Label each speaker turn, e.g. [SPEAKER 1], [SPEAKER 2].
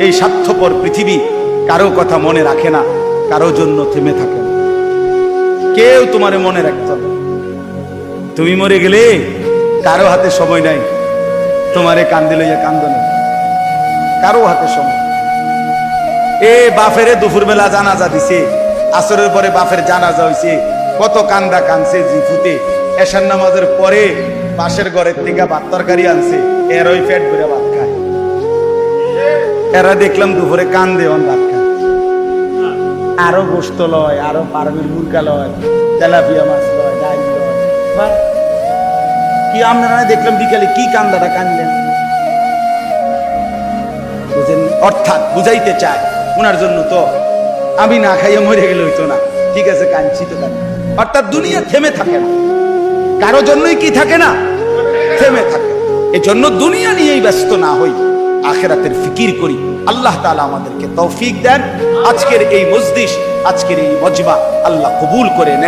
[SPEAKER 1] এই স্বার্থপর পৃথিবী কারো কথা মনে রাখে না, কারো জন্য থেমে থাকে না। কেউ তোমারে মনে রাখতো না। তুমি মরে গেলে কারো হাতে সময় নাই তোমারে কান্দে লইয়া কান্দনে, কারো হাতে সময়। এ বাফেরে দুপুরবেলা জানাজা দিছে, আসরের পরে বাফের জানাজা হইছে, কত কান্দা কানছে জিফুতে। এশার নামাজের পরে পাশের ঘরের থেকে ভাত তরকারি আনছে, এর ওই পেট ভরে ভাত খায়। এরা দেখলাম দুপুরে কান্দে অন ভাত খায়, আরো গোস্ত লয়, আরো পারমির মুরগা লয়, তেলাপিয়া মাছ লয়, ডাল লয়। কি আপনারা দেখলাম বিকালে কি কান্দাটা কানলেন, বুঝেন? অর্থাৎ বুঝাইতে চায় ওনার জন্য তো আমি না খাইয়ে মরে গেলে হইতো না, ঠিক আছে কাঁদছি তো কাঁদি। অর্থাৎ দুনিয়া থেমে থাকে না, কারো জন্যই কি থাকে না, থেমে থাকে। এই জন্য দুনিয়া নিয়েই ব্যস্ত না হই, আখিরাতের ফিকির করি। আল্লাহ তাআলা আমাদেরকে তৌফিক দেন। আজকের এই মজলিস, আজকের এই মজমা আল্লাহ কবুল করে নেন।